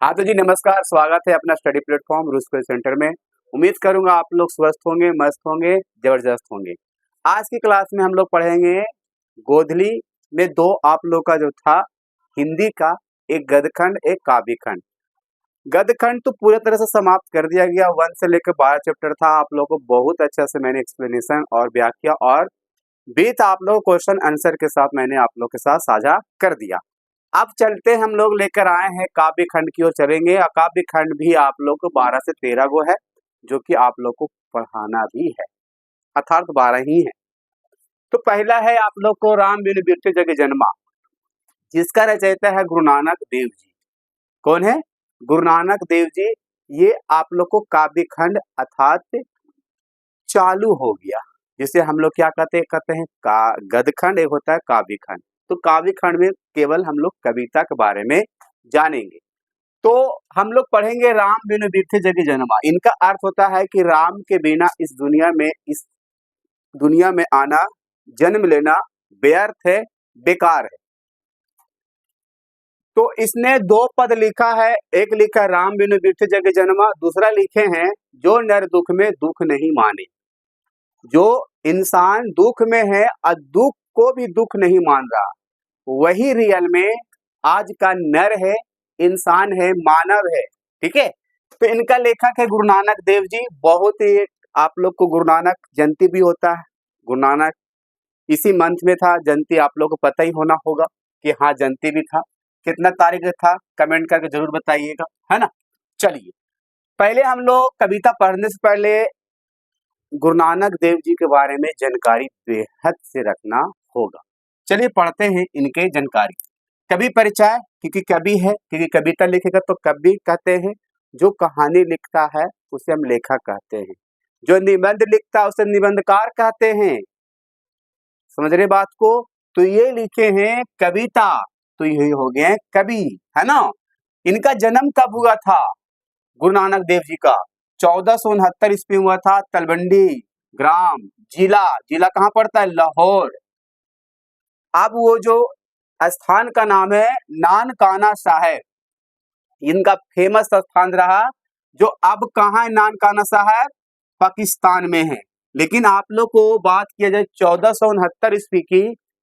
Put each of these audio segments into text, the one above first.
हाँ तो जी नमस्कार, स्वागत है अपना स्टडी प्लेटफॉर्म रूस सेंटर में। उम्मीद करूंगा आप लोग स्वस्थ होंगे, मस्त होंगे, जबरदस्त होंगे। आज की क्लास में हम लोग पढ़ेंगे गोधली में दो आप लोग का जो था हिंदी का, एक गद्यखंड एक काव्य खंड। गद्यखंड तो पूरी तरह से समाप्त कर दिया गया, 1 से लेकर 12 चैप्टर था। आप लोग को बहुत अच्छा से मैंने एक्सप्लेनेशन और व्याख्या और विथ आप लोग क्वेश्चन आंसर के साथ मैंने आप लोग के साथ साझा कर दिया। अब चलते हैं, हम लोग लेकर आए हैं काव्य खंड की ओर चलेंगे। और काव्य खंड भी आप लोग को 12 से 13 गो है, जो कि आप लोग को पढ़ाना भी है, अर्थात 12 ही है। तो पहला है आप लोग को राम बिनु बिरथे जग जन्मा, जिसका रचयिता है गुरु नानक देव जी। कौन है? गुरु नानक देव जी। ये आप लोग को काव्य खंड अर्थात चालू हो गया, जिसे हम लोग क्या कहते हैं गद्य खंड, एक होता है काव्य खंड। तो काव्य खंड में केवल हम लोग कविता के बारे में जानेंगे। तो हम लोग पढ़ेंगे राम बिनु बिरथे जग जन्मा। इनका अर्थ होता है कि राम के बिना इस दुनिया में आना, जन्म लेना व्यर्थ है, बेकार है। तो इसने दो पद लिखा है, एक लिखा राम बिनु बिरथे जग जन्मा, दूसरा लिखे हैं जो नर दुख में दुख नहीं माने। जो इंसान दुख में है और दुख को भी दुख नहीं मान रहा, वही रियल में आज का नर है, इंसान है, मानव है। ठीक है। तो इनका लेखक है गुरु नानक देव जी। बहुत ही आप लोग को गुरु नानक जयंती भी होता है। गुरु नानक इसी मंथ में था, जयंती आप लोग को पता ही होना होगा कि हाँ जयंती भी था। कितना तारीख था कमेंट करके जरूर बताइएगा, है ना। चलिए, पहले हम लोग कविता पढ़ने से पहले गुरु नानक देव जी के बारे में जानकारी बेहद से रखना होगा। चलिए पढ़ते हैं इनके जानकारी। कवि परिचय, क्योंकि कवि है, क्योंकि कविता लिखेगा तो कवि कहते हैं। जो कहानी लिखता है उसे हम लेखक कहते हैं। जो निबंध लिखता है उसे निबंधकार कहते हैं। समझ रहे बात को। तो ये लिखे हैं कविता, तो यही हो गए कवि, है ना। इनका जन्म कब हुआ था गुरु नानक देव जी का? 1469 ईस्वी हुआ था। तलवंडी ग्राम, जिला कहाँ पड़ता है? लाहौर। अब वो जो स्थान का नाम है नानकाना साहिब, इनका फेमस स्थान रहा, जो अब कहाँ है नानकाना साहिब? पाकिस्तान में है। लेकिन आप लोग को बात किया जाए 1469 ईस्वी की,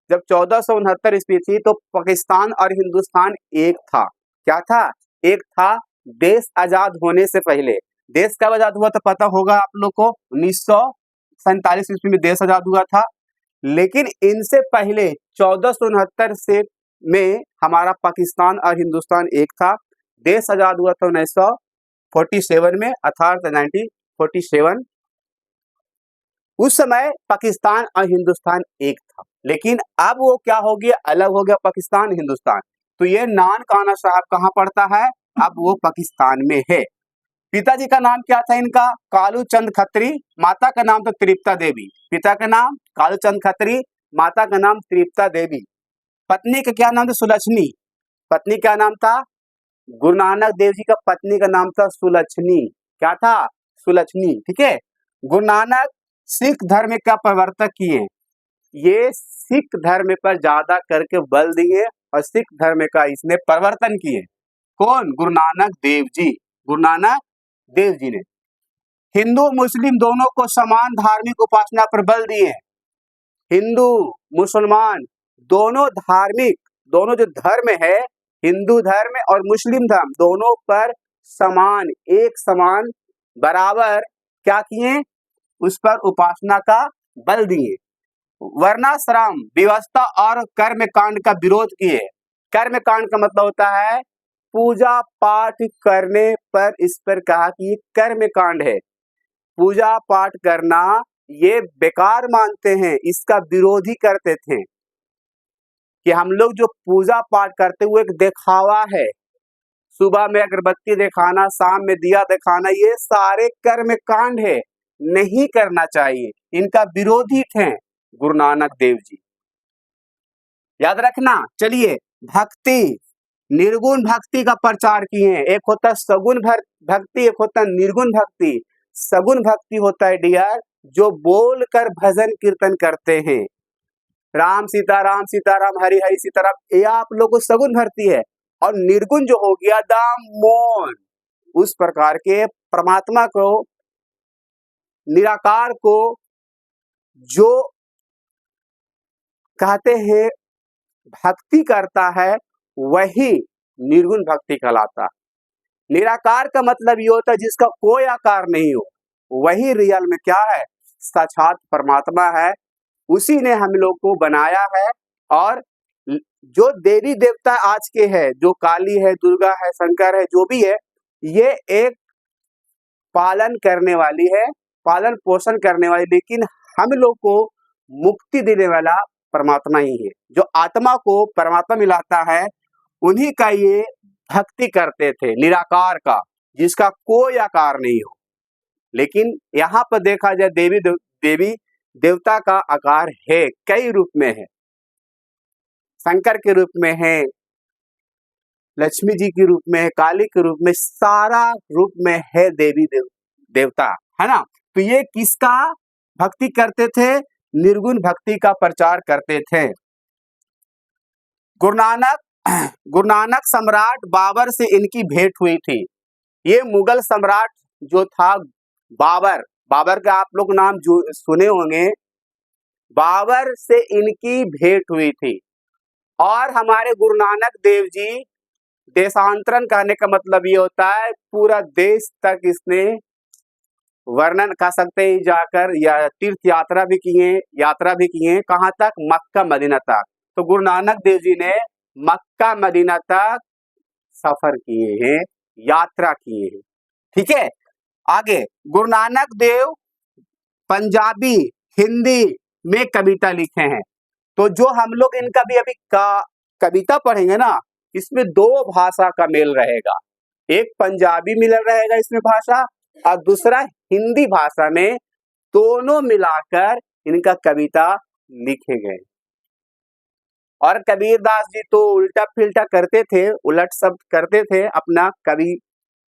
जब 1469 ईस्वी थी तो पाकिस्तान और हिंदुस्तान एक था। क्या था? एक था। देश आजाद होने से पहले, देश कब आजाद हुआ तो पता होगा आप लोग को, 1947 ईस्वी में देश आजाद हुआ था। लेकिन इनसे पहले 1469 से में हमारा पाकिस्तान और हिंदुस्तान एक था। देश आजाद हुआ था 1947 में, अर्थात 1947। उस समय पाकिस्तान और हिंदुस्तान एक था। लेकिन अब वो क्या हो गया? अलग हो गया पाकिस्तान हिंदुस्तान। तो ये नानकाना साहब कहाँ पड़ता है? अब वो पाकिस्तान में है। पिताजी का नाम क्या था इनका? कालू चंद खत्री। माता का नाम था तृप्ता देवी। पिता का नाम कालू चंद खत्री, माता का नाम तृप्ता देवी। पत्नी का क्या नाम था? सुलक्षणी। पत्नी क्या नाम था? गुरु नानक देव जी का पत्नी का नाम था सुलक्षणी। क्या था? सुलक्षणी। ठीक है। गुरु नानक सिख धर्म का प्रवर्तक किए। ये सिख धर्म पर ज्यादा करके बल दिए और सिख धर्म का इसने प्रवर्तन किए। कौन? गुरु नानक देव जी। गुरु नानक देव जी ने हिंदू मुस्लिम दोनों को समान धार्मिक उपासना पर बल दिए। हिंदू मुसलमान दोनों धार्मिक, दोनों जो धर्म है, हिंदू धर्म और मुस्लिम धर्म, दोनों पर समान, एक समान, बराबर क्या किए? उस पर उपासना का बल दिए। वर्णाश्रम व्यवस्था और कर्म कांड का विरोध किए। कर्म कांड का मतलब होता है पूजा पाठ करने पर, इस पर कहा कि ये कर्म कांड है। पूजा पाठ करना ये बेकार मानते हैं, इसका विरोधी करते थे कि हम लोग जो पूजा पाठ करते हुए एक दिखावा है, सुबह में अगरबत्ती दिखाना, शाम में दिया दिखाना, ये सारे कर्म कांड है, नहीं करना चाहिए। इनका विरोधी थे गुरु नानक देव जी, याद रखना। चलिए, भक्ति, निर्गुण भक्ति का प्रचार किए हैं। एक होता है सगुण भक्ति, एक होता है निर्गुण भक्ति। सगुण भक्ति होता है डियर, जो बोलकर भजन कीर्तन करते हैं, राम सीताराम हरि हरि सीताराम, ये आप लोग को सगुण भक्ति है। और निर्गुण जो हो गया द मौन। उस प्रकार के परमात्मा को, निराकार को जो कहते हैं भक्ति करता है वही निर्गुण भक्ति कहलाता है। निराकार का मतलब ये होता है जिसका कोई आकार नहीं हो, वही रियल में क्या है, साक्षात परमात्मा है। उसी ने हम लोग को बनाया है। और जो देवी देवता आज के हैं, जो काली है, दुर्गा है, शंकर है, जो भी है, ये एक पालन करने वाली है, पालन पोषण करने वाली, लेकिन हम लोग को मुक्ति देने वाला परमात्मा ही है। जो आत्मा को परमात्मा मिलाता है उन्हीं का ये भक्ति करते थे, निराकार का, जिसका कोई आकार नहीं हो। लेकिन यहाँ पर देखा जाए देवी देवता का आकार है, कई रूप में है। शंकर के रूप में है, लक्ष्मी जी के रूप में है, काली के रूप में, सारा रूप में है देवी देवता, है ना। तो ये किसका भक्ति करते थे, निर्गुण भक्ति का प्रचार करते थे। गुरु नानक सम्राट बाबर से इनकी भेंट हुई थी। ये मुगल सम्राट जो था बाबर का आप लोग नाम जो सुने होंगे, बाबर से इनकी भेंट हुई थी। और हमारे गुरु नानक देव जी, देशांतरण करने का मतलब ये होता है पूरा देश तक इसने वर्णन कर सकते हैं, जाकर या तीर्थ यात्रा भी किए, कहाँ तक, मक्का मदीना तक। तो गुरु नानक देव जी ने मक्का मदीना तक सफर किए हैं, यात्रा किए हैं, ठीक है। आगे गुरु नानक देव पंजाबी, हिंदी में कविता लिखे हैं। तो जो हम लोग इनका भी अभी कविता पढ़ेंगे ना, इसमें दो भाषा का मेल रहेगा, एक पंजाबी मिल रहेगा इसमें भाषा, और दूसरा हिंदी भाषा में, दोनों मिलाकर इनका कविता लिखे गए। और कबीरदास जी तो उल्टा फिल्टा करते थे, उलट शब्द करते थे अपना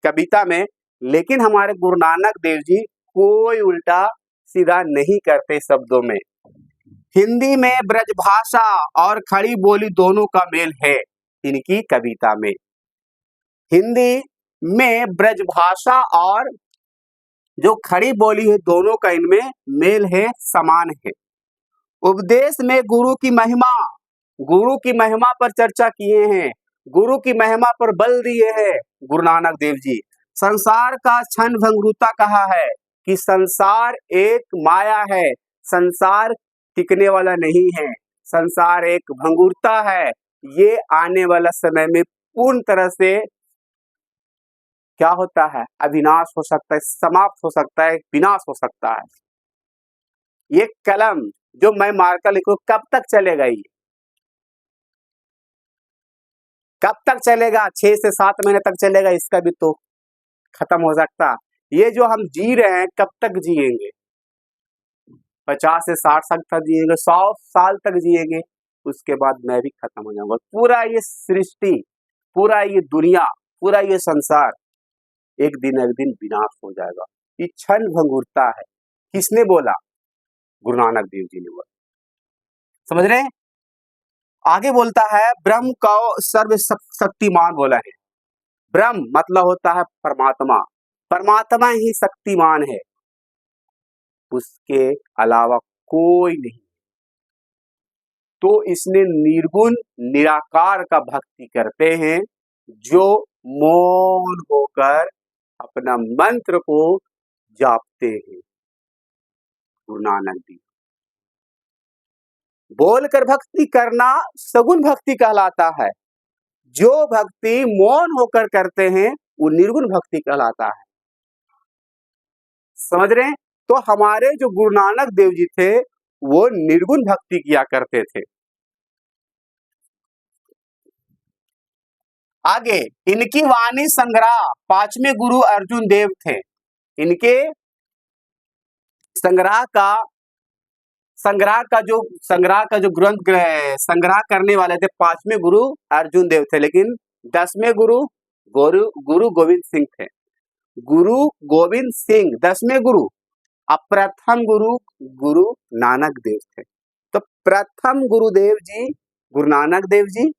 कविता में, लेकिन हमारे गुरु नानक देव जी कोई उल्टा सीधा नहीं करते शब्दों में। हिंदी में ब्रजभाषा और खड़ी बोली दोनों का मेल है इनकी कविता में। हिंदी में ब्रजभाषा और जो खड़ी बोली है दोनों का इनमें मेल है, समान है। उपदेश में गुरु की महिमा पर चर्चा किए हैं, गुरु की महिमा पर बल दिए हैं गुरु नानक देव जी। संसार का क्षण भंगुरता कहा है कि संसार एक माया है, संसार टिकने वाला नहीं है, संसार एक भंगुरता है। ये आने वाला समय में पूर्ण तरह से क्या होता है, अविनाश हो सकता है, समाप्त हो सकता है, विनाश हो सकता है। ये कलम जो मैं मार्कर लिखूं, कब तक चलेगा, ये कब तक चलेगा, 6 से 7 महीने तक चलेगा, इसका भी तो खत्म हो सकता। ये जो हम जी रहे हैं कब तक जिएंगे, 50 से 60 साल तक जिएंगे, 100 साल तक जिएंगे, उसके बाद मैं भी खत्म हो जाऊंगा। पूरा ये सृष्टि, पूरा ये दुनिया, पूरा ये संसार एक दिन विनाश हो जाएगा। ये क्षण भंगुरता है। किसने बोला? गुरु नानक देव जी ने बोला। समझ रहे हैं? आगे बोलता है ब्रह्म को सर्वशक्तिमान बोला है। ब्रह्म मतलब होता है परमात्मा, परमात्मा ही शक्तिमान है, उसके अलावा कोई नहीं। तो इसने निर्गुण निराकार का भक्ति करते हैं, जो मौन होकर अपना मंत्र को जापते हैं। गुरु नानक देव बोलकर भक्ति करना सगुण भक्ति कहलाता है, जो भक्ति मौन होकर करते हैं वो निर्गुण भक्ति कहलाता है। समझ रहे हैं? तो हमारे जो गुरु नानक देव जी थे वो निर्गुण भक्ति किया करते थे। आगे इनकी वाणी संग्रह 5वें गुरु अर्जुन देव थे। इनके संग्रह का जो ग्रंथ संग्रह करने वाले थे 5वें गुरु अर्जुन देव थे, लेकिन 10वें गुरु गोविंद सिंह थे। गुरु गोविंद सिंह 10वें गुरु, अब प्रथम गुरु नानक देव थे। तो प्रथम गुरुदेव जी गुरु नानक देव जी,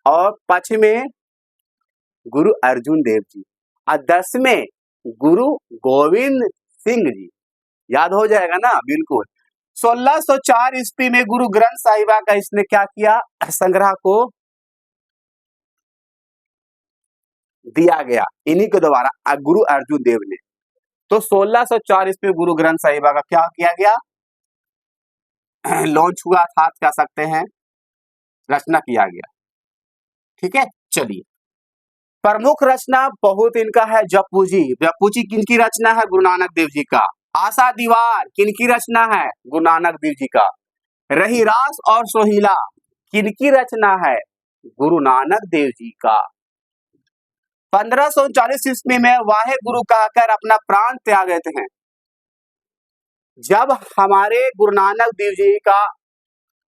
और 5वें गुरु अर्जुन देव जी और 10वें गुरु गोविंद सिंह जी। याद हो जाएगा ना, बिल्कुल। 1604 ईस्वी में गुरु ग्रंथ साहिबा का इसने क्या किया, संग्रह को दिया गया इन्हीं के द्वारा गुरु अर्जुन देव ने। तो 1604 ईस्वी में गुरु ग्रंथ साहिबा का क्या किया गया, लॉन्च हुआ था, कह सकते हैं रचना किया गया। ठीक है, चलिए प्रमुख रचना बहुत इनका है। जप्पू जी, जप्पू जी किनकी रचना है, गुरु नानक देव जी का। आशा दीवार किनकी रचना है, गुरु नानक देव जी का। रहीरास और सोहिला किनकी रचना है, गुरु नानक देव जी का। 1539 ईस्वी में वाहे गुरु कहकर अपना प्राण त्याग देते हैं। जब हमारे गुरु नानक देव जी का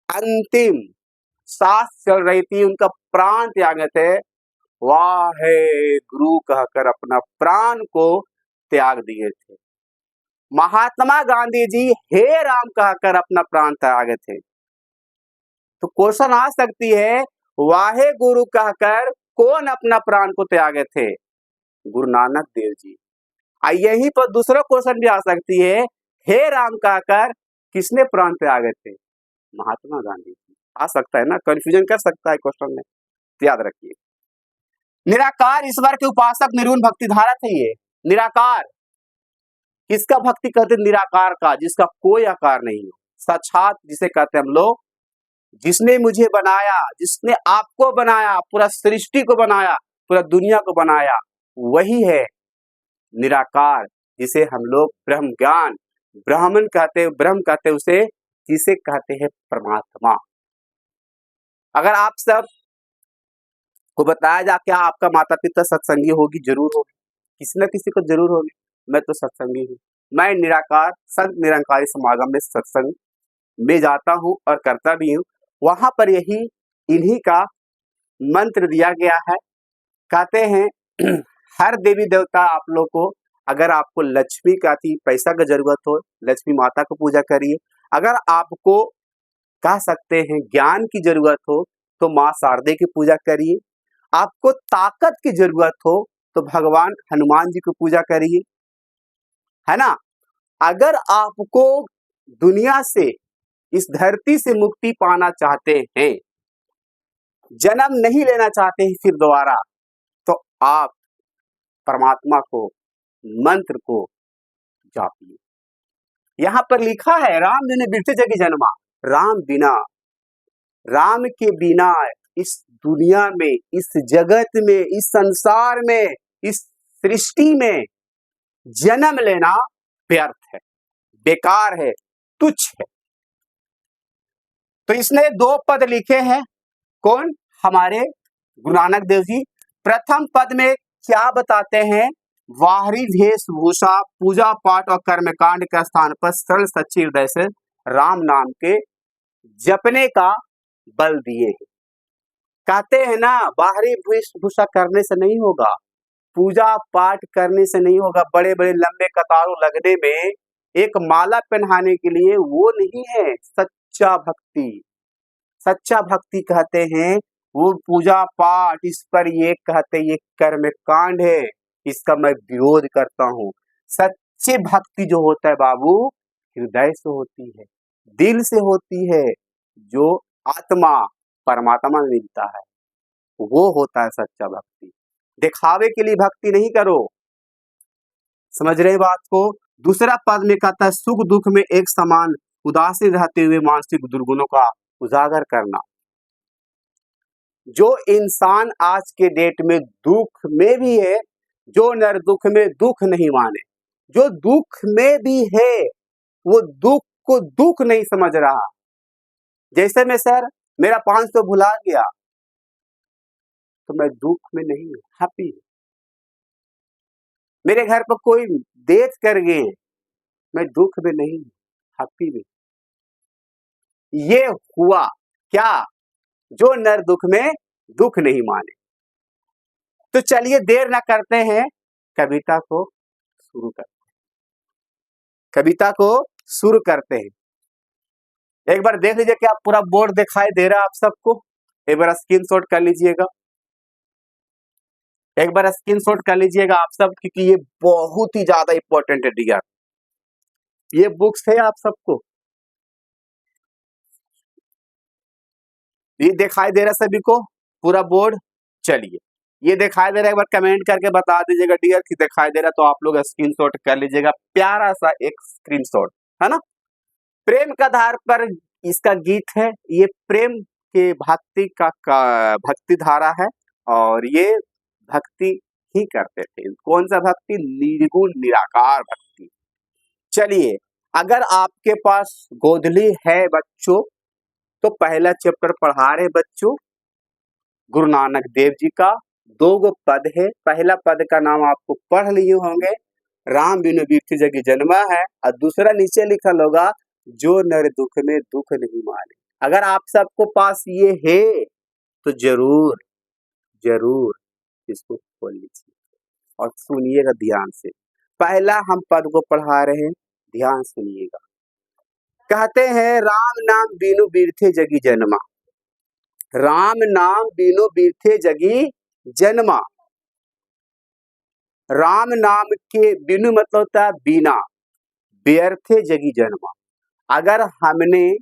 अंतिम सांस चल रही थी, उनका प्राण त्याग थे, वाहे गुरु कहकर अपना प्राण को त्याग दिए थे। महात्मा गांधी जी हे राम कहकर अपना प्राण त्याग थे। तो क्वेश्चन आ सकती है, वाहे गुरु कहकर कौन अपना प्राण को त्यागे थे, गुरु नानक देव जी। यहीं पर दूसरा क्वेश्चन भी आ सकती है, हे राम कहकर किसने प्राण त्यागे थे, महात्मा गांधी जी। आ सकता है ना, कंफ्यूजन कर सकता है क्वेश्चन में, याद रखिए। निराकार ईश्वर के उपासक निर्गुण भक्ति धारा थे ये। निराकार किसका भक्ति कहते, निराकार का, जिसका कोई आकार नहीं हो, साक्षात जिसे कहते हैं हम लोग, जिसने मुझे बनाया, जिसने आपको बनाया, पूरा सृष्टि को बनाया, पूरा दुनिया को बनाया, वही है निराकार, जिसे हम लोग ब्रह्म ज्ञान, ब्राह्मण कहते, ब्रह्म कहते उसे, जिसे कहते हैं परमात्मा। अगर आप सब को बताया जा क्या आपका माता पिता सत्संगी होगी, जरूर होगी, किसी न किसी को जरूर होगी। मैं तो सत्संगी हूँ, मैं निराकार संत निरंकारी समागम में सत्संग में जाता हूँ और करता भी हूँ। वहां पर यही इन्हीं का मंत्र दिया गया है। कहते हैं हर देवी देवता आप लोग को, अगर आपको लक्ष्मी का पैसा का जरूरत हो, लक्ष्मी माता को पूजा करिए। अगर आपको कह सकते हैं ज्ञान की जरूरत हो तो माँ शारदे की पूजा करिए। आपको ताकत की जरूरत हो तो भगवान हनुमान जी की पूजा करिए, है ना। अगर आपको दुनिया से, इस धरती से मुक्ति पाना चाहते हैं, जन्म नहीं लेना चाहते हैं फिर दोबारा, तो आप परमात्मा को, मंत्र को जापिए। यहां पर लिखा है, राम बिन बिरथे जगी जन्मा। राम बिना, राम के बिना इस दुनिया में, इस जगत में, इस संसार में, इस सृष्टि में जन्म लेना व्यर्थ है, बेकार है, तुच्छ है। तो इसने 2 पद लिखे हैं, कौन, हमारे गुरु नानक देव जी। प्रथम पद में क्या बताते हैं, बाहरी वेशभूषा, पूजा पाठ और कर्मकांड के स्थान पर सरल सच्चे हृदय से राम नाम के जपने का बल दिए हैं। कहते हैं ना, बाहरी वेशभूषा करने से नहीं होगा, पूजा पाठ करने से नहीं होगा, बड़े बड़े लंबे कतारों लगने में एक माला पहनाने के लिए वो नहीं है सच्चा भक्ति। सच्चा भक्ति कहते हैं वो पूजा पाठ, इस पर ये कहते ये कर्म कांड है, इसका मैं विरोध करता हूँ। सच्ची भक्ति जो होता है बाबू, हृदय से होती है, दिल से होती है, जो आत्मा परमात्मा में मिलता है, वो होता है सच्चा भक्ति। दिखावे के लिए भक्ति नहीं करो, समझ रहे बात को। दूसरा पद में कहता है, सुख दुख में एक समान उदासीन रहते हुए मानसिक दुर्गुणों का उजागर करना। जो इंसान आज के डेट में दुख में भी है, जो नर दुख में दुख नहीं माने, जो दुख में भी है वो दुख को दुख नहीं समझ रहा। जैसे मैं सर मेरा 500 भुला गया तो मैं दुख में नहीं हूं, हैप्पी। मेरे घर पर कोई डेथ कर गए, मैं दुख में नहीं हूं, हैप्पी में। ये हुआ क्या, जो नर दुख में दुख नहीं माने। तो चलिए देर ना करते हैं, कविता को शुरू करते हैं, कविता को शुरू करते हैं। एक बार देख लीजिए कि आप पूरा बोर्ड दिखाई दे रहा है आप सबको, एक बार स्क्रीनशॉट कर लीजिएगा। एक बार स्क्रीनशॉट कर लीजिएगा आप सब, क्योंकि ये बहुत ही ज्यादा इंपॉर्टेंट है डियर। ये बुक्स है आप सबको, ये दिखाई दे रहा है सभी को पूरा बोर्ड? चलिए, ये दिखाई दे रहा है, एक बार कमेंट करके बता दीजिएगा डियर कि दिखाई दे रहा, तो आप लोग स्क्रीनशॉट कर लीजिएगा, प्यारा सा एक स्क्रीनशॉट, है ना। प्रेम का आधार पर इसका गीत है, ये प्रेम के भक्ति का भक्ति धारा है, और ये भक्ति ही करते थे। कौन सा भक्ति? निर्गुण निराकार भक्ति। चलिए, अगर आपके पास गोधली है बच्चों, तो पहला चैप्टर पढ़ा रहे बच्चों गुरु नानक देव जी का। 2 पद है, पहला पद का नाम आपको पढ़ लिए होंगे, राम बिनु बिरथि जगि जन्मा है, और दूसरा नीचे लिखा होगा जो नर दुख में दुख नहीं माने। अगर आप सबको पास ये है तो जरूर जरूर इसको खोल लीजिए और सुनिएगा ध्यान से। पहला हम पद को पढ़ा रहे हैं, ध्यान सुनिएगा। कहते हैं राम नाम बिनु बिरथे जगी जन्मा, राम नाम बिनु बिरथे जगी जन्मा। राम नाम के बिनु मतलब होता है बिना, व्यर्थे जगी जन्मा। अगर हमने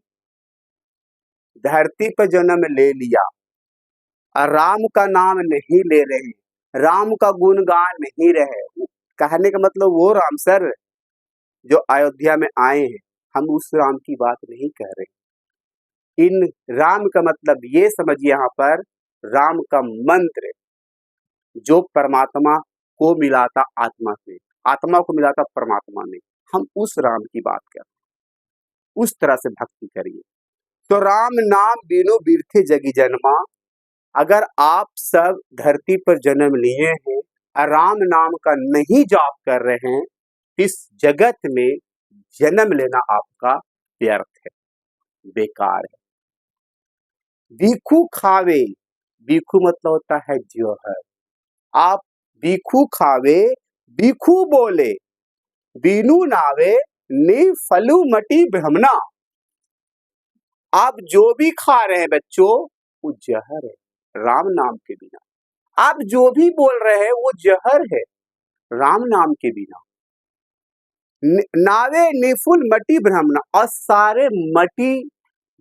धरती पर जन्म ले लिया और राम का नाम नहीं ले रहे, राम का गुणगान नहीं रहे, कहने का मतलब वो राम सर जो अयोध्या में आए हैं, हम उस राम की बात नहीं कह रहे। इन राम का मतलब ये समझिए, यहाँ पर राम का मंत्र जो परमात्मा को मिला था आत्मा से, आत्मा को मिला था परमात्मा में, हम उस राम की बात कर रहे हैं। उस तरह से भक्ति करिए। तो राम नाम बिनु बिरथे जगी जन्मा। अगर आप सब धरती पर जन्म लिए हैं और राम नाम का नहीं जाप कर रहे हैं, इस जगत में जन्म लेना आपका व्यर्थ है, बेकार है। बीखू खावे, बीखू मतलब होता है जौहर। आप बीखू खावे, बीखू बोले, बीनू नावे नी फलू मटी ब्रह्मणा। आप जो भी खा रहे हैं बच्चों, वो जहर है राम नाम के बिना। आप जो भी बोल रहे हैं वो जहर है राम नाम के बिना। नावे निफुल मटी ब्रह्मणा, और सारे मटी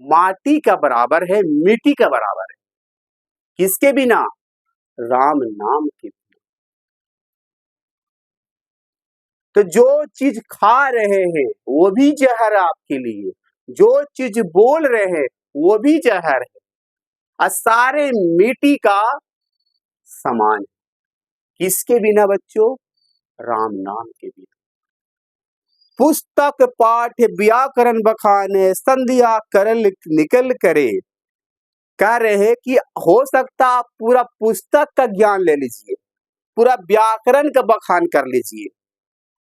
माटी का बराबर है, मिट्टी का बराबर है। किसके बिना? राम नाम के बिना। तो जो चीज खा रहे हैं वो भी जहर आपके लिए, जो चीज बोल रहे हैं वो भी जहर है, और सारे मिट्टी का समान है। किसके बिना बच्चों? राम नाम के बिना। पुस्तक पाठ व्याकरण बखाने, संध्या करल निकल करे। कह रहे कि हो सकता आप पूरा पुस्तक का ज्ञान ले लीजिए, पूरा व्याकरण का बखान कर लीजिए,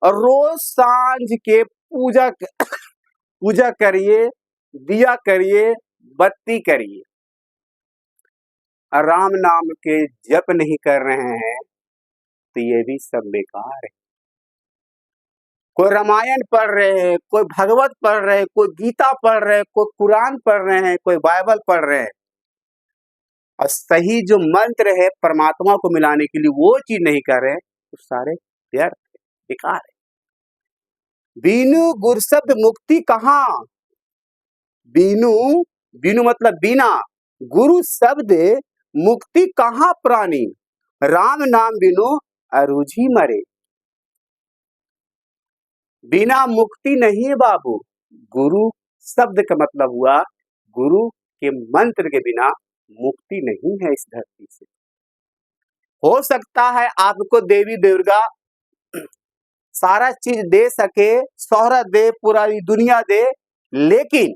और रोज सांझ के पूजा करिए, दिया करिए, बत्ती करिए, और राम नाम के जप नहीं कर रहे हैं, तो ये भी सब बेकार है। कोई रामायण पढ़ रहे हैं, कोई भगवत पढ़ रहे हैं, कोई गीता पढ़ रहे हैं, कोई कुरान पढ़ रहे हैं, कोई बाइबल पढ़ रहे हैं, और सही जो मंत्र है परमात्मा को मिलाने के लिए वो चीज नहीं कर रहे हैं, तो सारे व्यर्थ है, बेकार है। बीनू गुर शब्द मुक्ति कहाँ? बीनू, बीनू मतलब बिना, गुरु शब्द मुक्ति कहाँ प्राणी, राम नाम बिनु अरुझी मरे। बिना मुक्ति नहीं है बाबू। गुरु शब्द का मतलब हुआ गुरु के मंत्र के बिना मुक्ति नहीं है इस धरती से। हो सकता है आपको देवी दुर्गा सारा चीज दे सके, शोहरत दे, पूरा दुनिया दे, लेकिन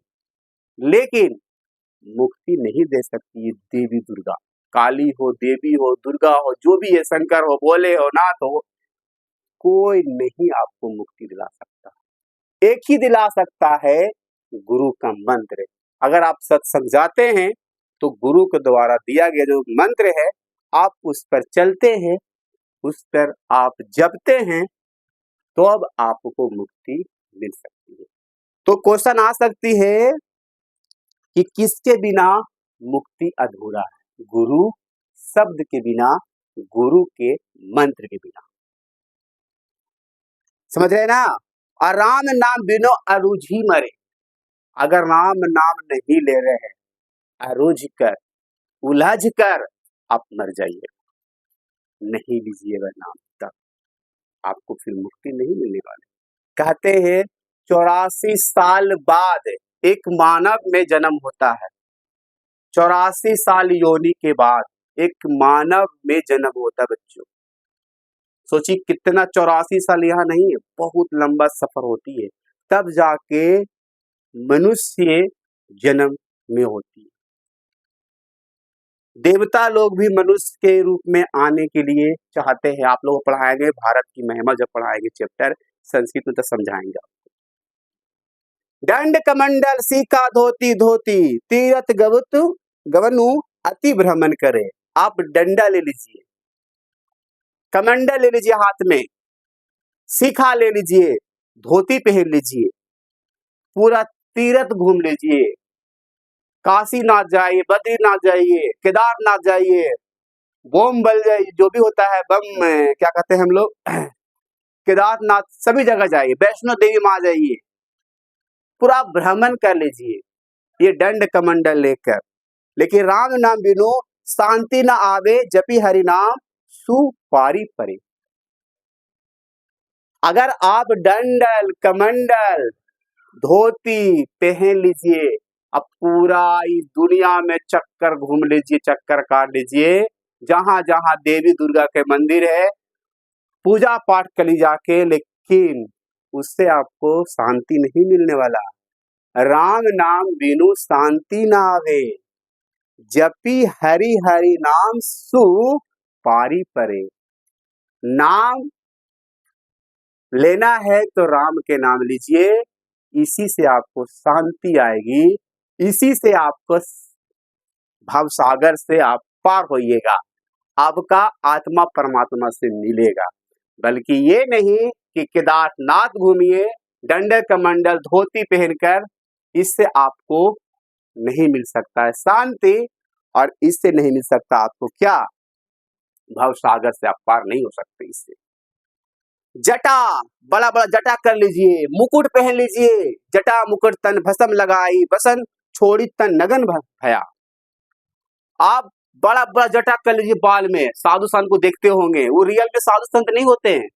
मुक्ति नहीं दे सकती ये देवी दुर्गा। काली हो, देवी हो, दुर्गा हो, जो भी है, शंकर हो, भोले हो, नाथ हो, कोई नहीं आपको मुक्ति दिला सकता। एक ही दिला सकता है गुरु का मंत्र। अगर आप सत्संग जाते हैं तो गुरु के द्वारा दिया गया जो मंत्र है, आप उस पर चलते हैं, उस पर आप जपते हैं, तो अब आपको मुक्ति मिल सकती है। तो क्वेश्चन आ सकती है कि किसके बिना मुक्ति अधूरा है? गुरु शब्द के बिना गुरु के मंत्र के बिना। समझ रहे ना? और राम नाम बिनो अरुझी मरे। अगर राम नाम नहीं ले रहे हैं, अरुझ कर, उलझ कर आप मर जाइए, नहीं लीजिएगा नाम, तब आपको फिर मुक्ति नहीं मिलने वाली। कहते हैं 84 साल बाद एक मानव में जन्म होता है। 84 साल योनि के बाद एक मानव में जन्म होता है बच्चों। सोचिए कितना, 84 साल यहाँ नहीं है, बहुत लंबा सफर होती है, तब जाके मनुष्य जन्म में होती है। देवता लोग भी मनुष्य के रूप में आने के लिए चाहते हैं। आप लोग पढ़ाएंगे भारत की महिमा, जब पढ़ाएंगे चैप्टर संस्कृत में तो समझाएंगे आपको। दंड कमंडल सीका धोती धोती, तीरथ गवनु अति भ्रमण करे। आप डंडा ले लीजिए, कमंडल ले लीजिए हाथ में, सीखा ले लीजिए, धोती पहन लीजिए, पूरा तीरथ घूम लीजिए, काशीनाथ जाइए, बद्रीनाथ जाइए, केदारनाथ जाइए, बोम बल जाइए, जो भी होता है बम, क्या कहते हैं हम लोग, केदारनाथ, सभी जगह जाइए, वैष्णो देवी मां जाइए, पूरा भ्रमण कर लीजिए ये दंड कमंडल लेकर। लेकिन राम नाम बिनु शांति न आवे, जपी हरि नाम सुपारी परे। अगर आप दंडल कमंडल धोती पहन लीजिए, अब पूरा इस दुनिया में चक्कर घूम लीजिए, चक्कर काट लीजिए, जहां जहां देवी दुर्गा के मंदिर है पूजा पाठ कर ली जाके, लेकिन उससे आपको शांति नहीं मिलने वाला। राम नाम बिनु शांति ना आवे, जपी हरि हरि नाम सु पारी परे। नाम लेना है तो राम के नाम लीजिए, इसी से आपको शांति आएगी, इसी से आपको भव सागर से आप पार होइएगा, आपका आत्मा परमात्मा से मिलेगा। बल्कि ये नहीं कि केदारनाथ घूमिए दंड कमंडल धोती पहनकर, इससे आपको नहीं मिल सकता है शांति, और इससे नहीं मिल सकता आपको क्या, भव सागर से आप पार नहीं हो सकते। इससे जटा, बड़ा बड़ा जटा कर लीजिए, मुकुट पहन लीजिए, जटा मुकुट तन भस्म लगाई, बसन छोड़ी तन नगन भया। आप बड़ा बड़ा जटा कर लीजिए बाल में, साधु संत को देखते होंगे, वो रियल में साधु संत नहीं होते हैं,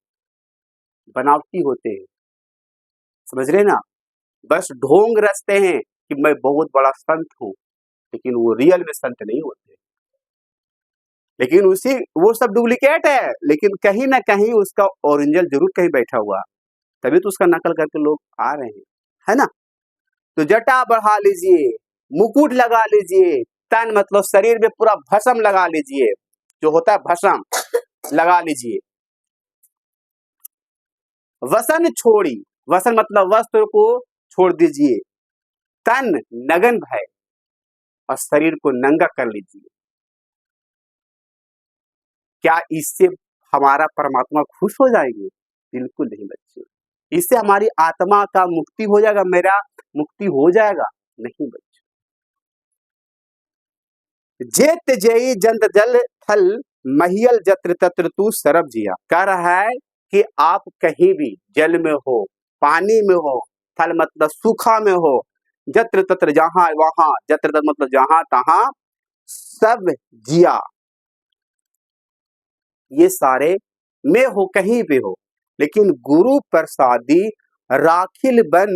बनावटी होते हैं। समझ रहे ना? बस ढोंग रचते हैं कि मैं बहुत बड़ा संत हूं, लेकिन वो रियल में संत नहीं होते। लेकिन वो सब डुप्लीकेट है, लेकिन कहीं ना कहीं उसका ओरिजिनल जरूर कहीं बैठा हुआ, तभी तो उसका नकल करके लोग आ रहे हैं, है ना? तो जटा बढ़ा लीजिए, मुकुट लगा लीजिए, तन मतलब शरीर में पूरा भस्म लगा लीजिए, जो होता है भस्म लगा लीजिए। वसन छोड़ी, वसन मतलब वस्त्र को छोड़ दीजिए, तन नगन भय, और शरीर को नंगा कर लीजिए। क्या इससे हमारा परमात्मा खुश हो जाएंगे? बिल्कुल नहीं बच्चे। इससे हमारी आत्मा का मुक्ति हो जाएगा, मेरा मुक्ति हो जाएगा? नहीं बच्चे। जेत जई जंत जल थल महियल जत्र तत्र तू सरब जिया। कह रहा है कि आप कहीं भी जल में हो, पानी में हो, थल मतलब सूखा में हो, जत्र तत्र जहां वहां, जत्र तत्र मतलब जहां तहां, सब जिया, ये सारे में हो, कहीं भी हो, लेकिन गुरु प्रसादी राखिल बन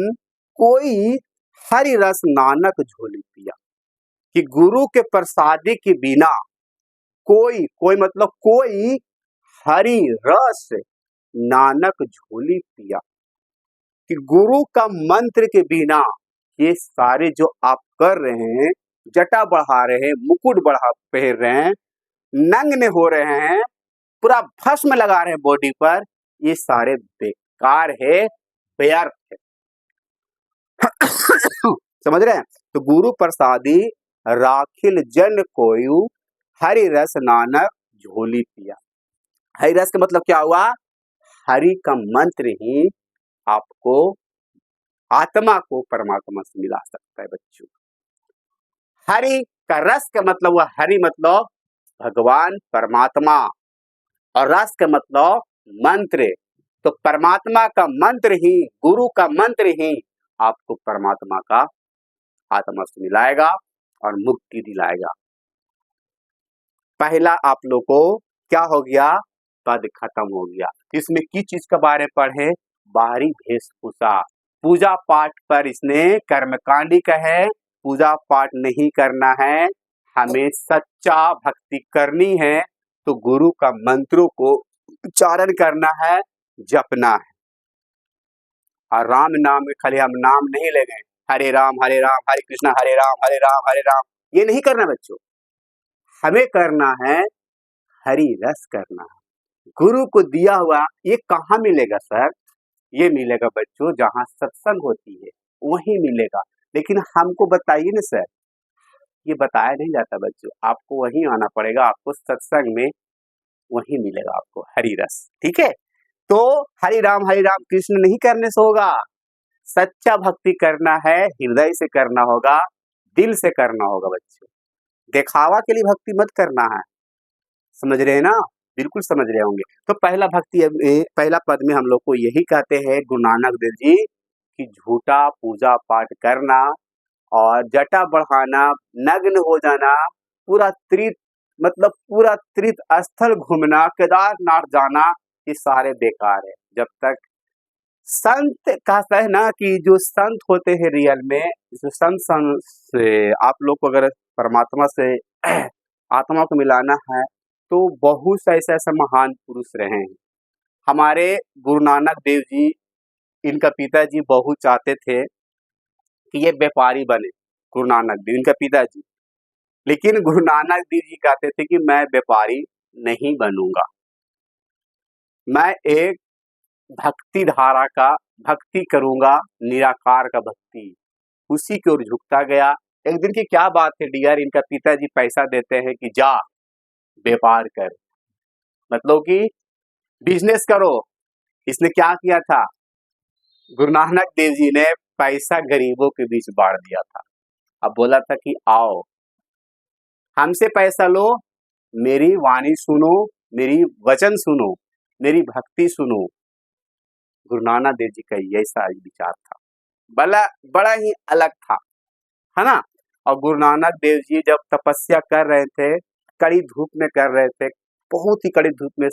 कोई हरि रस नानक झोली पिया। कि गुरु के प्रसादी के बिना कोई मतलब कोई हरि रस नानक झोली पिया। कि गुरु का मंत्र के बिना ये सारे जो आप कर रहे हैं, जटा बढ़ा रहे हैं, मुकुट बढ़ा पहन रहे हैं, नग्न हो रहे हैं, पूरा भस्म लगा रहे हैं बॉडी पर, ये सारे बेकार है, व्यर्थ है। समझ रहे हैं? तो गुरु प्रसादी राखिल जन कोयु हरि रस नानक झोली पिया। हरि रस का मतलब क्या हुआ? हरि का मंत्र ही आपको आत्मा को परमात्मा से मिला सकता है बच्चों। हरि का रस का मतलब हुआ, हरि मतलब भगवान परमात्मा, और रस का मतलब मंत्र। तो परमात्मा का मंत्र ही, गुरु का मंत्र ही आपको परमात्मा का आत्मा से मिलाएगा और मुक्ति दिलाएगा। पहला आप लोग को क्या हो गया, पद खत्म हो गया। इसमें किस चीज के बारे में पढ़े, बाहरी वेशभूषा। पूजा पाठ पर इसने कर्मकांडी का है, पूजा पाठ नहीं करना है, हमें सच्चा भक्ति करनी है तो गुरु का मंत्रों को उच्चारण करना है, जपना है। और राम नाम में खाली हम नाम नहीं ले गए, हरे राम हरे कृष्णा हरे राम हरे राम, ये नहीं करना बच्चों। हमें करना है हरि रस करना है। गुरु को दिया हुआ ये कहाँ मिलेगा सर, ये मिलेगा बच्चों जहाँ सत्संग होती है वहीं मिलेगा। लेकिन हमको बताइए ना सर, ये बताया नहीं जाता बच्चों, आपको वहीं आना पड़ेगा, आपको सत्संग में वहीं मिलेगा आपको हरि रस। ठीक है, तो हरि राम कृष्ण नहीं करने से होगा, सच्चा भक्ति करना है, हृदय से करना होगा, दिल से करना होगा बच्चों। दिखावा के लिए भक्ति मत करना है, समझ रहे हैं ना, बिल्कुल समझ रहे होंगे। तो पहला भक्ति, पहला पद में हम लोग को यही कहते हैं गुरु नानक देव जी कि झूठा पूजा पाठ करना और जटा बढ़ाना, नग्न हो जाना, पूरा तीर्थ स्थल घूमना, केदारनाथ जाना, ये सारे बेकार है। जब तक संत कहता है ना कि जो संत होते हैं रियल में, जो संत से आप लोग को अगर परमात्मा से आत्मा को मिलाना है तो बहुत से ऐसे महान पुरुष रहे हैं। हमारे गुरु नानक देव जी, इनका पिताजी बहुत चाहते थे कि ये व्यापारी बने, गुरु नानक देव इनका पिताजी, लेकिन गुरु नानक देव जी कहते थे कि मैं व्यापारी नहीं बनूंगा, मैं एक भक्ति धारा का भक्ति करूंगा, निराकार का भक्ति, उसी की ओर झुकता गया। एक दिन की क्या बात है डियर, इनका पिताजी पैसा देते हैं कि जा व्यापार कर, मतलब कि बिजनेस करो। इसने क्या किया था, गुरु नानक देव जी ने पैसा गरीबों के बीच बांट दिया था। अब बोला था कि आओ हमसे पैसा लो, मेरी वाणी सुनो, मेरी वचन सुनो, मेरी भक्ति सुनो। गुरु नानक देव जी का ऐसा विचार था, बड़ा ही अलग था, है ना। और गुरु नानक देव जी जब तपस्या कर रहे थे, कड़ी धूप में कर रहे थे, बहुत ही कड़ी धूप में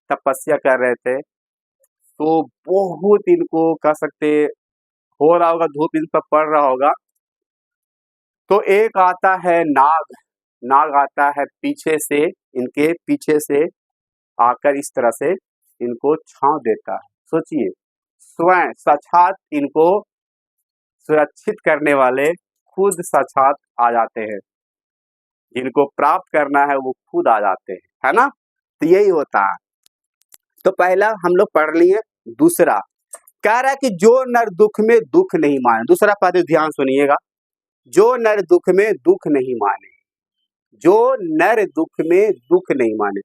तपस्या कर रहे थे, तो बहुत इनको कह सकते हो रहा होगा, धूप इन पर पड़ रहा होगा। तो एक आता है नाग आता है पीछे से, इनके पीछे से आकर इस तरह से इनको छांव देता है। सोचिए, स्वयं साक्षात इनको सुरक्षित करने वाले खुद साक्षात आ जाते हैं, जिनको प्राप्त करना है वो खुद आ जाते हैं, है ना। तो यही होता है। तो पहला हम लोग पढ़ लिए। दूसरा कह रहा है कि जो नर दुख में दुख नहीं माने, दूसरा पद ध्यान सुनिएगा, जो नर दुख में दुख नहीं माने, जो नर दुख में दुख नहीं माने,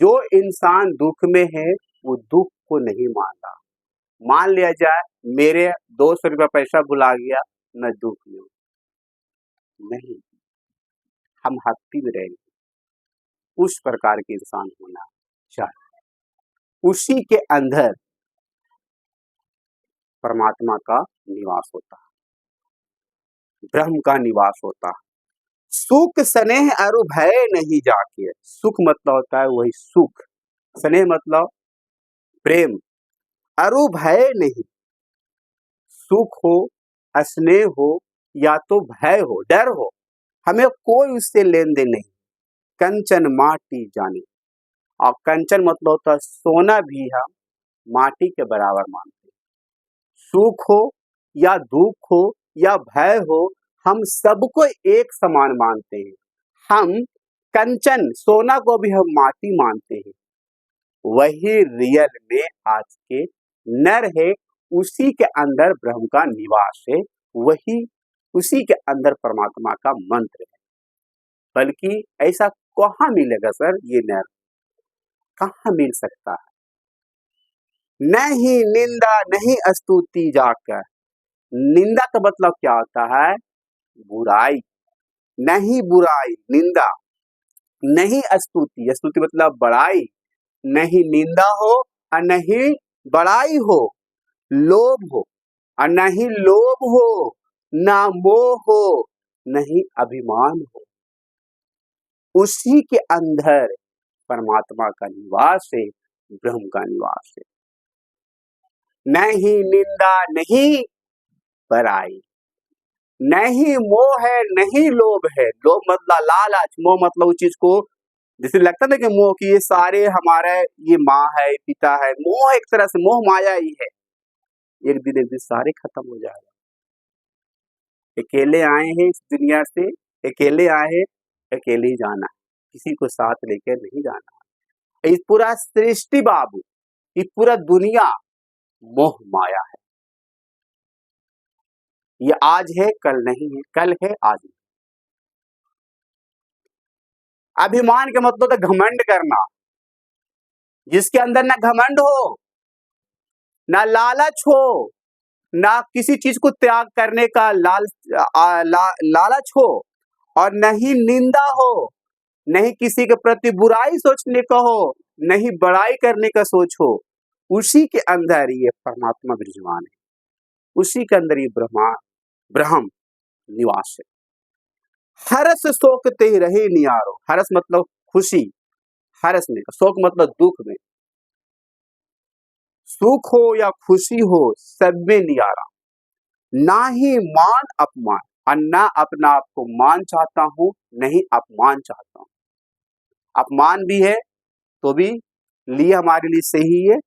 जो इंसान दुख में है वो दुख को नहीं मानता। मान लिया जाए मेरे 200 रुपया पैसा भुला गया, मैं दुख में हूं, नहीं, हम भक्ति में रहेंगे, उस प्रकार के इंसान होना चाहिए। उसी के अंदर परमात्मा का निवास होता है, ब्रह्म का निवास होता है। सुख स्नेह अरु भय नहीं जाके, सुख मतलब होता है वही सुख, स्नेह मतलब प्रेम, अरु भय नहीं, सुख हो, स्नेह हो या तो भय हो, डर हो, हमें कोई उससे लेन देन नहीं। कंचन माटी जानी, और कंचन मतलब होता है सोना भी हम माटी के बराबर मानते हैं। सुख हो या दुख हो या भय हो, हम सबको एक समान मानते हैं। हम कंचन सोना को भी हम माटी मानते हैं। वही रियल में आज के नर है, उसी के अंदर ब्रह्म का निवास है, वही उसी के अंदर परमात्मा का मंत्र है। बल्कि ऐसा कहाँ मिलेगा सर, ये नर कहाँ मिल सकता है। नहीं निंदा नहीं स्तुति जाकर, निंदा का मतलब क्या होता है, बुराई, नहीं बुराई निंदा, नहीं स्तुति, स्तुति मतलब बड़ाई, नहीं निंदा हो और नहीं बड़ाई हो, लोभ हो और नहीं लोभ हो, ना मोह हो, नहीं अभिमान हो। उसी के अंदर परमात्मा का निवास है, ब्रह्म का निवास है। नहीं निंदा नहीं बड़ाई, नहीं मोह है नहीं लोभ है। लोभ मतलब लालच, मोह मतलब उस चीज को जैसे लगता है ना कि मोह की ये सारे हमारे, ये माँ है पिता है, मोह एक तरह से मोह माया ही है, एक दिन सारे खत्म हो जाएगा। अकेले आए हैं इस दुनिया से, अकेले आए हैं, अकेले ही जाना है, किसी को साथ लेकर नहीं जाना। इस पूरा सृष्टि बाबू, ये पूरा दुनिया मोह माया है। ये आज है कल नहीं है, कल है आज नहीं। अभिमान के मतलब तो घमंड करना, जिसके अंदर ना घमंड हो, ना लालच हो, ना किसी चीज को त्याग करने का लालच हो, और नहीं निंदा हो, नहीं किसी के प्रति बुराई सोचने का हो, नहीं बड़ाई करने का सोच हो। उसी के अंदर ये परमात्मा विराजमान है, उसी के अंदर ये ब्रह्म निवास है। हरस शोक ते रहे नियारो, हरस मतलब खुशी, हरस में, शोक मतलब दुख में। सुख हो या खुशी हो सब में नियारा, ना ही मान अपमान, और ना अपना आप को मान चाहता हूं, नहीं अपमान चाहता हूं। अपमान भी है तो भी लिए हमारे लिए सही है,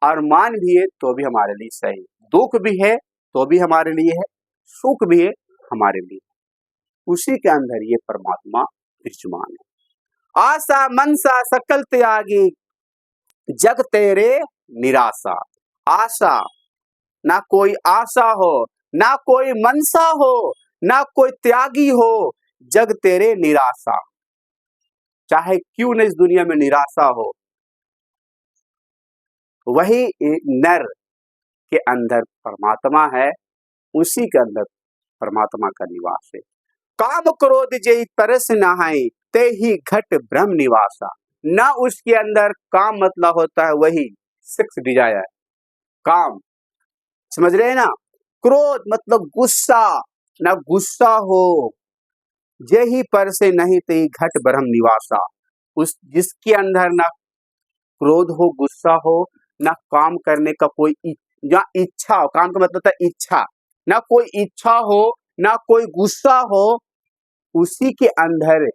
और मान भी है तो भी हमारे लिए सही, दुख भी है तो भी हमारे लिए है, सुख भी है हमारे लिए। उसी के अंदर ये परमात्मा विराजमान है। आशा मनसा सकल त्यागी, जग तेरे निराशा। आशा, ना कोई आशा हो, ना कोई मनसा हो, ना कोई त्यागी हो, जग तेरे निराशा। चाहे क्यों न इस दुनिया में निराशा हो, वही नर के अंदर परमात्मा है, उसी के अंदर परमात्मा का निवास है। काम क्रोध जय तरस नहाई, ते ही घट ब्रह्म निवासा। ना उसके अंदर काम मतलब होता है वही सेक्स डिजायर, काम, समझ रहे हैं ना। क्रोध मतलब गुस्सा, ना गुस्सा हो, जय पर से नहीं ते ही घट ब्रह्म निवासा। उस जिसके अंदर ना क्रोध हो, गुस्सा हो, ना काम करने का कोई या इच्छा हो, काम का मतलब होता है इच्छा, ना कोई इच्छा हो, ना कोई गुस्सा हो, उसी के अंदर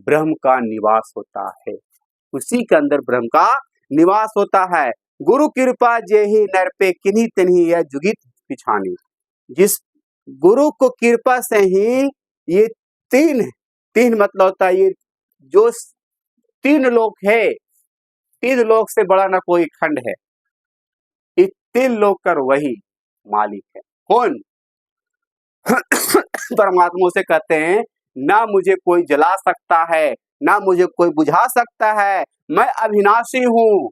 ब्रह्म का निवास होता है, उसी के अंदर ब्रह्म का निवास होता है। गुरु कृपा जेहि नर पे किन्हीं तिन्हीं यह जुगित पिछानी। जिस गुरु को कृपा से ही ये तीन मतलब होता है, ये जो तीन लोक है, तीन लोक से बड़ा ना कोई खंड है, इस तीन लोक कर वही मालिक है। कौन? परमात्मा से कहते हैं ना मुझे कोई जला सकता है, ना मुझे कोई बुझा सकता है, मैं अविनाशी हूं,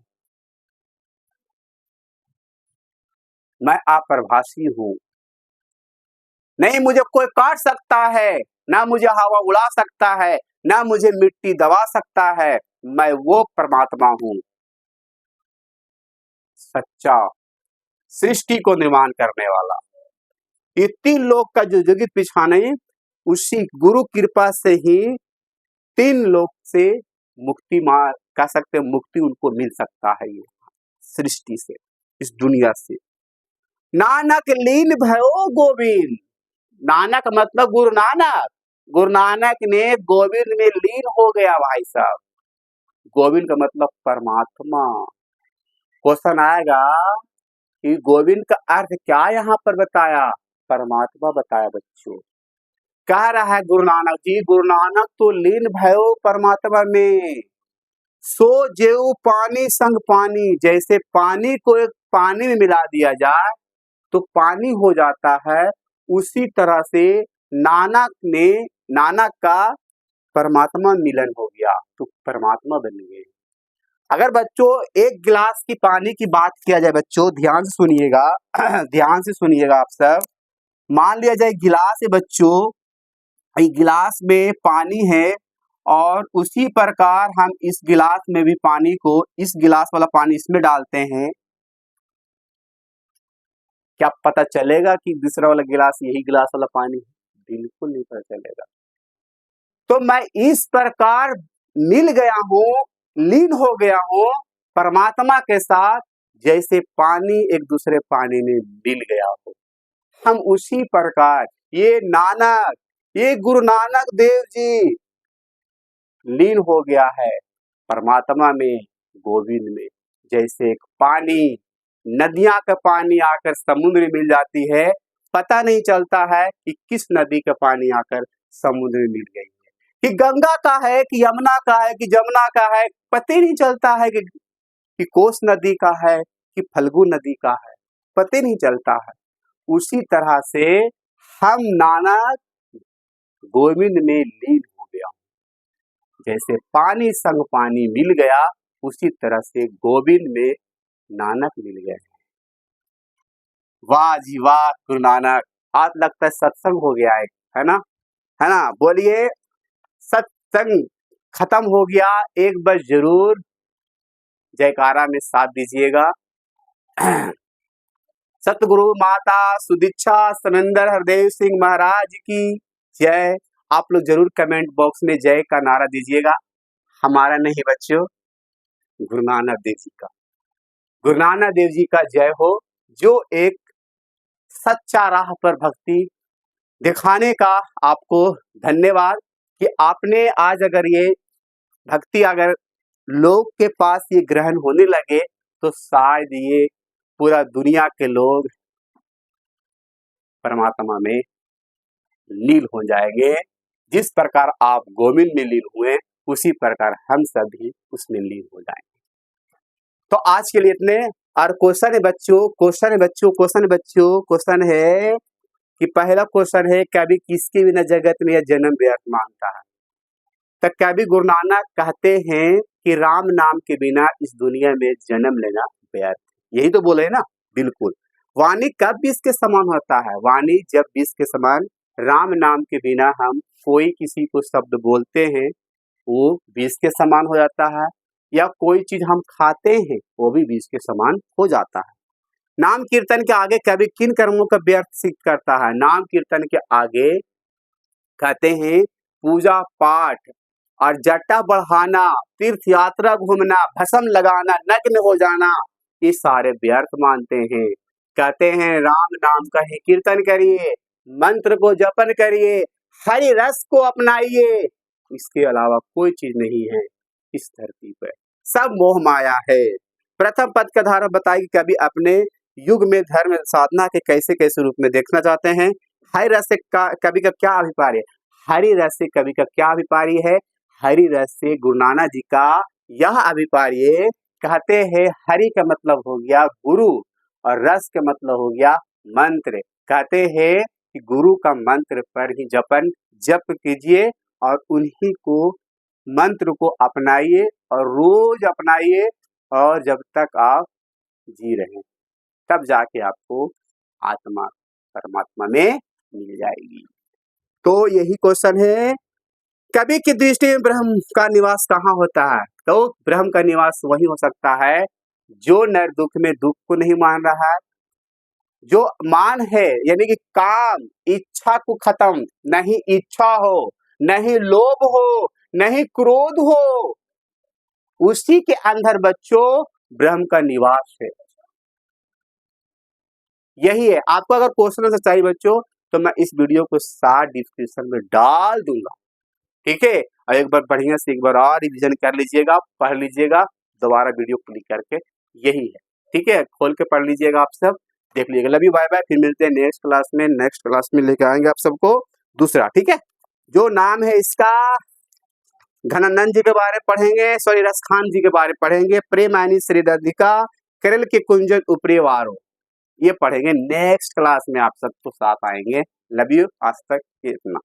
मैं अप्रभासी हूं। नहीं मुझे कोई काट सकता है, ना मुझे हवा उड़ा सकता है, ना मुझे मिट्टी दबा सकता है, मैं वो परमात्मा हूं, सच्चा, सृष्टि को निर्माण करने वाला। ये तीन लोक का जो जुगित पिछाने, उसी गुरु कृपा से ही तीन लोक से मुक्ति मार कह सकते हैं, मुक्ति उनको मिल सकता है ये सृष्टि से, इस दुनिया से। नानक लीन भयो गोविंद, नानक मतलब गुरु नानक, गुरु नानक ने गोविंद में लीन हो गया भाई साहब। गोविंद का मतलब परमात्मा। क्वेश्चन आएगा कि गोविंद का अर्थ क्या यहाँ पर बताया? परमात्मा बताया बच्चों। कह रहा है गुरु नानक जी, गुरु नानक तो लीन भयो परमात्मा में, सो जेऊ पानी संग पानी, जैसे पानी को एक पानी में मिला दिया जाए तो पानी हो जाता है, उसी तरह से नानक का परमात्मा मिलन हो गया तो परमात्मा बन गए। अगर बच्चों एक गिलास की पानी की बात किया जाए, बच्चों ध्यान से सुनिएगा, ध्यान से सुनिएगा आप सब। मान लिया जाए गिलास है बच्चों, गिलास में पानी है और उसी प्रकार हम इस गिलास में भी पानी को, इस गिलास वाला पानी इसमें डालते हैं, क्या पता चलेगा कि दूसरा वाला गिलास यही गिलास वाला पानी है? बिल्कुल नहीं पता चलेगा। तो मैं इस प्रकार मिल गया हूँ, लीन हो गया हूँ परमात्मा के साथ, जैसे पानी एक दूसरे पानी में मिल गया हो। हम उसी प्रकार ये गुरु नानक देव जी लीन हो गया है परमात्मा में, गोविंद में। जैसे एक पानी, नदियां का पानी आकर समुद्र में मिल जाती है, पता नहीं चलता है कि किस नदी का पानी आकर समुद्र में मिल गई है, कि गंगा का है कि यमुना का है कि जमुना का है, पता ही नहीं चलता है कि कोस नदी का है कि फल्गु नदी का है, पता ही नहीं चलता है। उसी तरह से हम नानक गोविंद में लीन हो गया। जैसे पानी संग पानी मिल गया, उसी तरह से गोविंद में नानक मिल गए। वाह जी वाह गुरु नानक, आज लगता है सत्संग हो गया है ना, है ना? बोलिए सत्संग खत्म हो गया। एक बार जरूर जयकारा में साथ दीजिएगा। सतगुरु माता सुदीक्षा सनंदर हरदेव सिंह महाराज की जय। आप लोग जरूर कमेंट बॉक्स में जय का नारा दीजिएगा। हमारा नहीं बच्चों, गुरु नानक देव जी का, गुरु नानक देव जी का जय हो, जो एक सच्चा राह पर भक्ति दिखाने का आपको धन्यवाद कि आपने आज अगर ये भक्ति अगर लोग के पास ये ग्रहण होने लगे तो शायद ये पूरा दुनिया के लोग परमात्मा में लीन हो जाएंगे। जिस प्रकार आप गोविंद में लीन हुए, उसी प्रकार हम सभी उसमें लीन हो जाएंगे। तो आज के लिए इतने। और क्वेश्चन है क्वेश्चन है कि पहला क्वेश्चन है, कभी किसके बिना जगत में यह जन्म व्यर्थ मानता है? तो कभी गुरु नानक कहते हैं कि राम नाम के बिना इस दुनिया में जन्म लेना व्यर्थ। यही तो बोले ना, बिल्कुल। वाणी कब भी इसके समान होता है? वाणी जब भी इसके समान, राम नाम के बिना हम कोई किसी को शब्द बोलते हैं वो बीज के समान हो जाता है, या कोई चीज हम खाते हैं वो भी बीज के समान हो जाता है। नाम कीर्तन के आगे कभी किन कर्मों का व्यर्थ सिद्ध करता है? नाम कीर्तन के आगे कहते हैं पूजा पाठ और जट्टा बढ़ाना, तीर्थ यात्रा घूमना, भस्म लगाना, नग्न हो जाना, ये सारे व्यर्थ मानते हैं। कहते हैं राम नाम का ही कीर्तन करिए, मंत्र को जपन करिए, हरि रस को अपनाइए, इसके अलावा कोई चीज नहीं है इस धरती पर, सब मोह माया है। प्रथम पद का धारा बताइए, कभी अपने युग में धर्म साधना के कैसे कैसे रूप में देखना चाहते हैं। हरि रस से कवि का क्या अभिप्राय है? हरि रस से कवि का क्या अभिप्राय है? हरि रस से गुरु नानक जी का यह अभिप्राय, कहते हैं हरि का मतलब हो गया गुरु और रस का मतलब हो गया मंत्र। कहते हैं कि गुरु का मंत्र पर ही जप कीजिए और उन्हीं को मंत्र को अपनाइए और रोज अपनाइए, और जब तक आप जी रहे तब जाके आपको आत्मा परमात्मा में मिल जाएगी। तो यही क्वेश्चन है, कवि की दृष्टि में ब्रह्म का निवास कहाँ होता है? तो ब्रह्म का निवास वही हो सकता है जो नर दुख में दुख को नहीं मान रहा है, जो मान है यानी कि काम इच्छा को खत्म, नहीं इच्छा हो, नहीं लोभ हो, नहीं क्रोध हो, उसी के अंदर बच्चों ब्रह्म का निवास है। यही है। आपको अगर क्वेश्चन से चाहिए बच्चों तो मैं इस वीडियो को साथ डिस्क्रिप्शन में डाल दूंगा, ठीक है? और एक बार बढ़िया से एक बार और रिवीजन कर लीजिएगा, पढ़ लीजिएगा, दोबारा वीडियो क्लिक करके, यही है, ठीक है? खोल के पढ़ लीजिएगा, आप सब देख लीजिएगा। लव यू, बाय बाय, फिर मिलते हैं नेक्स्ट क्लास में। नेक्स्ट क्लास में लेके आएंगे आप सबको दूसरा, ठीक है? जो नाम है इसका, घनानंद जी के बारे में पढ़ेंगे, सॉरी रसखान जी के बारे में पढ़ेंगे, प्रेमानी श्री राधिका केरल के कुंजन उपरी वारो, ये पढ़ेंगे नेक्स्ट क्लास में, आप सबको साथ आएंगे। लव यू, आज तक इतना।